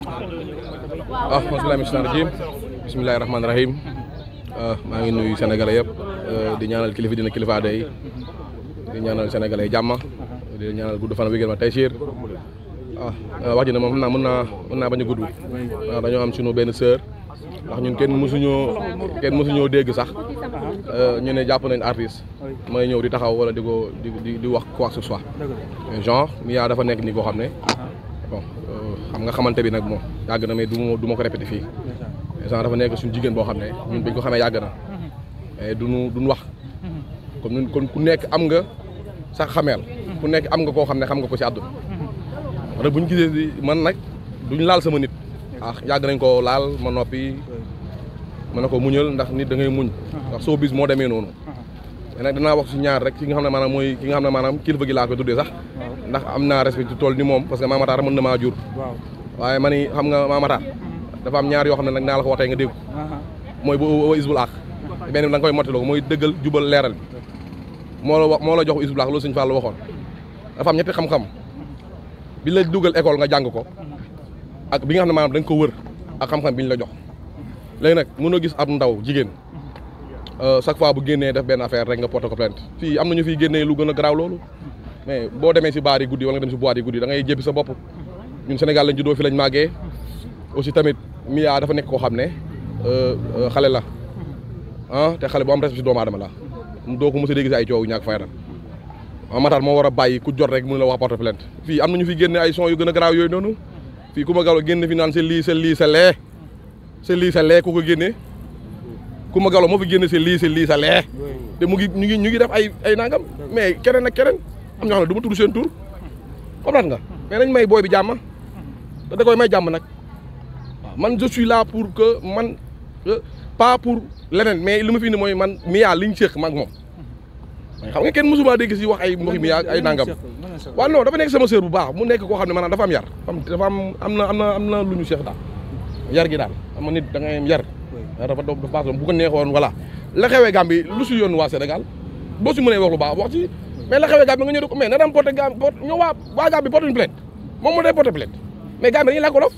bismillahi mina shaytaani rajiim bismillahi rahmaani rahiim maa ngi nuyu sénégalais yëpp di ñaanal kilifa dina kilifa day di ñaanal sénégalais jàmm di ñaanal gudd fan wégal ma tey siir wax ji ne moom xam naa mën naa bañ a gudd waaw dañoo am suñu benn sœur ndax ñun kenn mësuñoo dégg sax ñu ne jàpp nañ artiste may ñëw di taxaw wala di wax quoi que ce soit genre Mia dafa nekk ni koo xam ne bon xam nga xamante bi nag moom yàgg na mais du ma ko répété fii genre dafa nekk suñu jigéen boo xam ne ñun bañ ko xamee yàgg na mais duñ wax comme ñun kon ku nekk am nga sax xameel ku nekk am nga koo xam ne xam nga ko ci àdduna wala buñ gisee man nag duñ laal sama nit yàgg nañ ko laal ma noppi ma ne ko muñal ndax nit da ngay muñ ndax soo bis moo demee noonu mais nag danaa wax si ñaar rek ki nga xam ne maanaam mooy ki nga xam ne maanaam kilifa gi laa koy tuddee sax ndax am naa respect ci tool ni moom parce que Mame Matar mën na maa jur waaye ma ni xam nga Mame Matar dafa am ñaar yoo xam ne nag naa la ko wax tey nga dégg mooy bu isbul aax benn bi da nga koy mottaloo mooy dëggal jubal leeral moo la jox isbul aax loolu Sëñ Fall waxoon dafa am ñetti xam-xam bi la dugal école nga jàng ko ak bi nga xam ne maanaam da nga ko wër ak xam-xam bi ñu la jox léegi nag mënoo gis ab ndaw jigéen chaque fois bu génnee def benn affaire rek nga porté ko plainte fii am na ñu fiy génnee lu gën a garaaw loolu mais boo demee si baar yi guddi wala nga dem si boîte yi guddi da ngay jéppi sa bopp ñun Sénégal lañ juddoo fi lañ màggee aussi tamit Mia dafa nekk koo xam ne xale la te xale bu am respect si doomu aadama la doo ko mos a dégg si ay coow ñàkk fayda Mame Matar moo war a bàyyi ku jot rek mën la wax porté plainte fii am na ñu fi génne ay son yu gën a garaaw yooyu noonu fii ku ma galo génne fi naan c'est lii c'est lii ku ko génne ku ma galo moo fi génne c'est lii c'est lee te mu ngi ñu ngi def ay nangam mais keneen ak keneen am ñoo xam ne du ma tudd seen tur comprendre nga mais nañ may booy bi jàmm te da koy may jàmm nag waaw man je suis là pour que man pas pour leneen mais li ma fi indi mooy man Mia liñ séq mag moom xam nga kenn mësuma dégg si wax ay mboxi Mia ay nangam waaw non dafa nekk sama sœur bu baax mu nekk koo xam ne maanaam dafa am yar dafa am na lu ñu séq daal yar gi daal xam nga nit da ngay am yar dafa baax bu ko neexoon voilà la xewee Gambie lu si yoon waa Sénégal boo si mënee wax lu baax wax ci mais la xewee Gambie nga ñëw ko mais na dem porté Gambie ñoo waa Gambie porté une plainte moom moo day porté plainte mais Gambie dañuy làkk wolof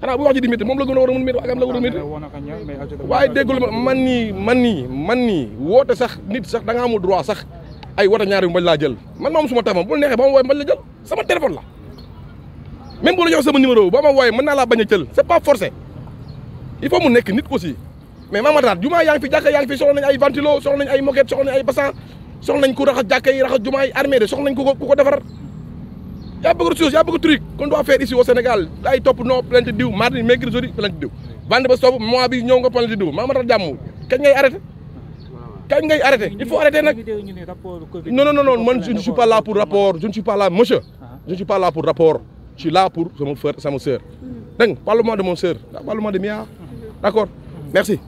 xanaa bu wax ji di métti moom la gën a war a mën métti waa Gambie la war a métti waaye déggul man nii woote sax nit sax da nga amul droit sax ay woote ñaari yu mbañ laa jël man ma am suma téléphone bu neexee ba ma wooye mbañ la jël sama téléphone la même bu la jox sama numéro ba ma wooye mën naa laa bañ a jël c'est pas forcé il faut mu nekk nit aussi mais Mame Matar jumaa yaa ngi fi jàkka yaa ngi fi soxla nañ ay ventilo soxla nañ ay moquette soxla nañ ay bassin soxla nañ ku raxas jàkka yi raxas jumaa yi armée de soxla nañ ku ko defar yaa bëgg chose yaa bëgg truc qu'on doit faire ici au Sénégal ay topp non plainte diw mardi mercredi jeudi plainte diw vendredi ba stop mois bi ñëw nga plainte diw Mame Matar jàmm kañ ngay arrêté il faut arrêter nag non man je ne suis pas là pour rapport je ne suis pas là monsieur je ne suis pas là pour rapport je suis là pour sama sœur dégg nga parle-moi de mon sœur parle-moi de Mia d'accord merci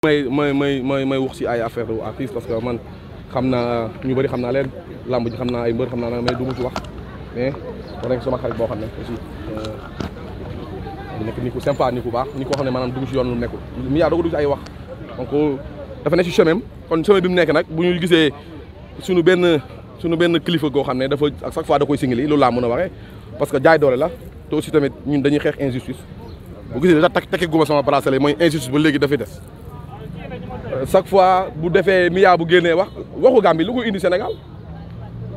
may wax ci ay affaire artiste parce que man xam naa ñu bëri xam naa leen lamb ji xam naa ay mbër xam naa mais du mu ci wax mais war nañ sama xarit boo xam ne aussi nekk ni ku sympa ni ku baax ni koo xam ne maanaam dugg ci yoon lu nekkul Mia doo ko dugg ci ay wax donc dafa nekk ci chemin kon chemin bi mu nekk nag bu ñu gisee suñu benn kilifa goo xam ne dafa à chaque fois da koy singili loolu laa mën a waxee parce que jaay doole la te aussi tamit ñun dañuy xeex injustice bu gisee da takki guma sama bracelet mooy injustice ba léegi dafay des chaque fois bu defee Mia bu génnee waxu Gambie lu ko indi Sénégal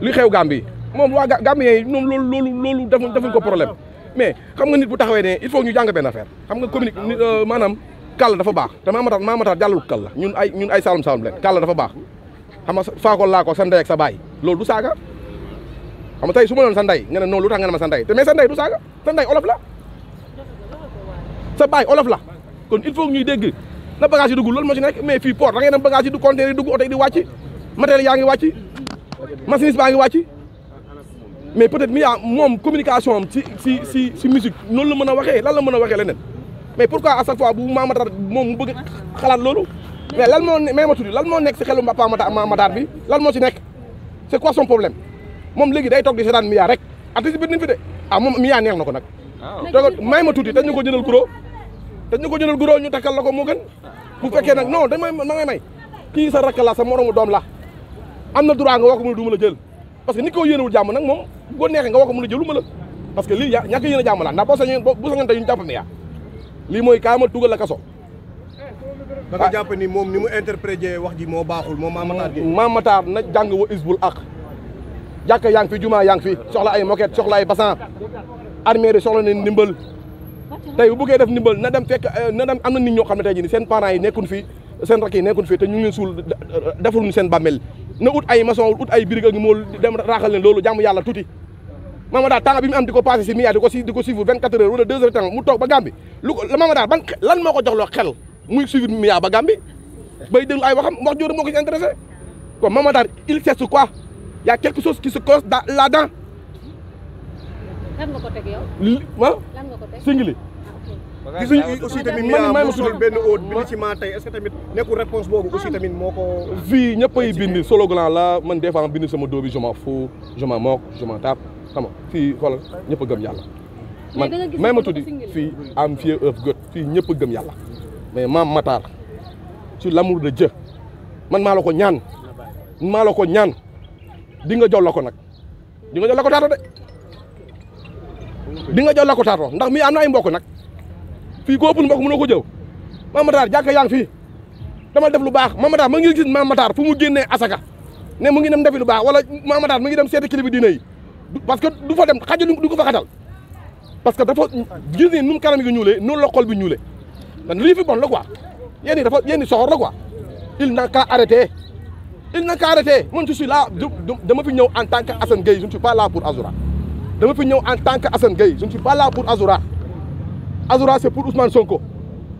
li xew Gambie moom waa Gambien yi ñoom loolu defuñ ko problème mais xam nga nit bu taxawee ne il faut ñu jàng benn affaire xam nga communique maanaam kàll dafa baax te Mame Matar jàllul kàll la ñun ay salum leen kàll dafa baax xam nga faako laa ko sa ndey ak sa baay loolu du saaga xam nga tey su ma doon sa ndey nga ne noonu lu tax nga ne ma sa ndey te mais sa ndey du saaga sa ndey olof la sa baay olof la kon il faut ñuy dégg na bagage yi dugg loolu moo ci nekk mais fii port da ngay dem bagage yi du conteneur yi dugg oto yi di wàcc matériel yaa ngi wàcc machiniste baa ngi wàcc mais peut-être Mia moom communication am si musique noonu la mën a waxee lan la mën a waxee leneen mais pourquoi à chaque fois bu Mame Matar moom mu bëgg xalaat loolu mais lan moo may ma tuddi lan moo nekk si xelu Mame Matar bi lan moo ci nekk c'est quoi son problème moom léegi day toog di seetaan Mia rek artiste bi nañ fi de moom Mia neex na ko nag donc may ma tuuti te ñu ko jëndal guro ñu takkal la ko moo gën bu fekkee nag non da ngay may kii sa rakk la sa moromu doom la am na droit nga wax ko mu ne du ma la jël parce que ni ko yéenewul jàmm nag moom boo neexee nga wax ko mu ne jëluma la parce que lii ñàkk yéen a jàmm la ndax boo sañoon tey ñu jàpp Mia lii mooy kaa ma tugal la kaso. da nga jàpp ni moom ni mu interprété wax ji moo baaxul moom Mame Matar na jàng wa isbul ak jàkka yaa ngi fi jumaa yaa ngi fi soxla ay moquette soxla ay bassan armée yi soxla nañ ndimbal tey bu bëggee def ndimbal na dem fekk na dem am na nit ñoo xam ne tey jii seen parents yi nekkun fi seen rakk yi nekkun fi te ñu ngi leen suul defaluñu seen bàmmeel na ut ay maçon ut ay birig ak mool dem raaxal leen loolu jàmm yàlla tuuti. Mame Matar temps bi mu am di ko passé si Mia di ko suivre 24 heures wala 2 heures de temps mu toog ba Gambie Mame Matar lan moo ko joxloo xel muy suivre Mia ba Gambie bay déglu ay waxam wax jooju moo ko ci intéressé kon Mame Matar il cherche quoi y a quelque chose qui se cause là-dedans. lan nga ko teg yow. lan nga ko teg singili. gisuñ aussi tamit Mia moo sol benn haute bi ci ma tey est-ce que tamit nekkul réponse boobu aussi tamit moo ko. fii ñëppay bind solo glan la man des fois bind sama doo bi je m'en fous je m'en moque je m'en tape xam nga fii xoolal ñëpp a gëm yàlla. man may ma tuddi fii am fear of God fii ñëpp a gëm yàlla mais Mame Matar sur l'amour de Dieu man maa la ko ñaan di nga jox la ko nag di nga jox la ko taato de di nga jox la ko taato ndax mi am na ay mbokk nag fii ko ëpp mbokk mënoo ko jëw Mame Matar jàkka yaa ngi fii dama def lu baax Mame Matar ma ngi gis Mame Matar fu mu génnee asaka ne mu ngi dem defi lu baax wala Mame Matar mu ngi dem seeti kilifa diine yi parce que du fa dem xajal du ko fa xatal parce que dafa gis ni nu mu kanam gi ñuulee noonu la xol bi ñuulee dan lii fi bon la quoi yéen soxor la quoi il n'a qu'à arrêter man je suis là dama fi ñëw en tant que Assane Gueye je ne suis pas là pour Azoura dama fi ñëw en tant que Assane Gueye je ne suis pas là pour Azoura c'est pour Ousmane Sonko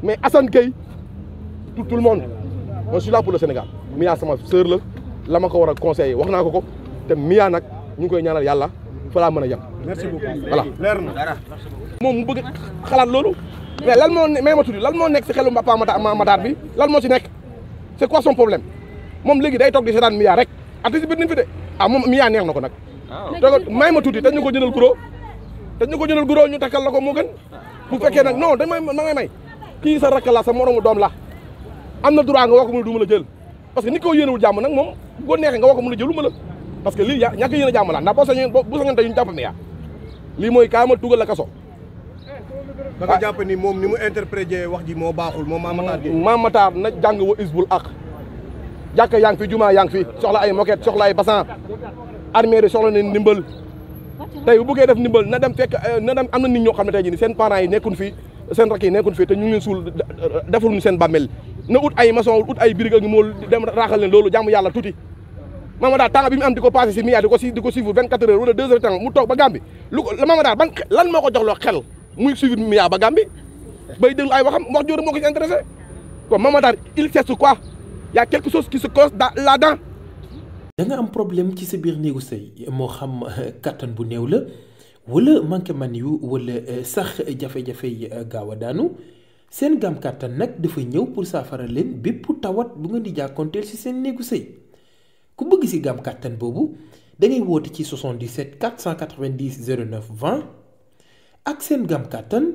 mais Assane Gueye tout le monde moi je suis là pour le Sénégal Mia sama sœur la ma ko war a conseiller wax naa ko te Mia nag ñu ngi koy ñaanal yàlla fa laa mën a yem. merci beaucoup voilà leer na. moom mu bëgg xalaat loolu mais lan moo may ma tuddi lan moo nekk si xelu Mame Matar bi lan moo ci nekk c'est quoi son problème moom léegi day toog di seetaan Mia rek artiste bi nañ fi de moom Mia neex na ko nag. may ma tuddi te ñu ko jëndal guro ñu takkal la ko moo gën bu fekkee nag non damay may kii sa rakk la sa moromu doom la am na droit nga wax ko mu du ma la jël parce que ni ko yéenewul jàmm nag moom bu ko neexee nga wax ko mu la jël lu ma la parce que lii ñàkk yéen a jàmm la ndax boo sañoon tey ñu jàpp Mia lii mooy kaa ma tugal la kaso. da nga jàpp ni moom ni mu interprété wax ji moo baaxul moom Mame Matar na jàng wa isbul ak jàkka yaa ngi fi jumaa yaa ngi fi soxla ay moquette soxla ay bassan armée yi soxla nañ ndimbal tey bu bëggee def ndimbal na dem fekk na dem am na nit ñoo xam ne tey jii seen parents yi nekkun fi seen rakk yi nekkun fi te ñu ngi leen suul defaluñu seen bàmmeel na ut ay maçon ut ay birig ak mool dem raaxal leen loolu jàmm yàlla tuuti. Mame Matar temps bi mu am di ko passé si Mia di ko suivre 24 heures wala 2 heures de temps mu toog ba Gambie Mame Matar lan moo ko joxloo xel muy suivre Mia ba Gambie bay déglu ay waxam wax jooju moo ko ci intéressé kon Mame Matar il cherche quoi y a quelque chose qui se cause là-dedans. da nga am problème ci sa biir néegu sëy moo xam kattan bu néew la wala manqué man yu wala sax jafe-jafe yi gaaw a daanu seen gam kattan nag dafa ñëw pour saafara leen bépp tawat bu nga di jàkkoonteel ci seen néegu sëy ku bëgg ci gam kattan boobu da ngay woote ci 77 490 09 20 ak seen gam kattan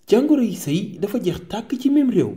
jàngoro yi sëy dafa jeex tàkk ci même réew.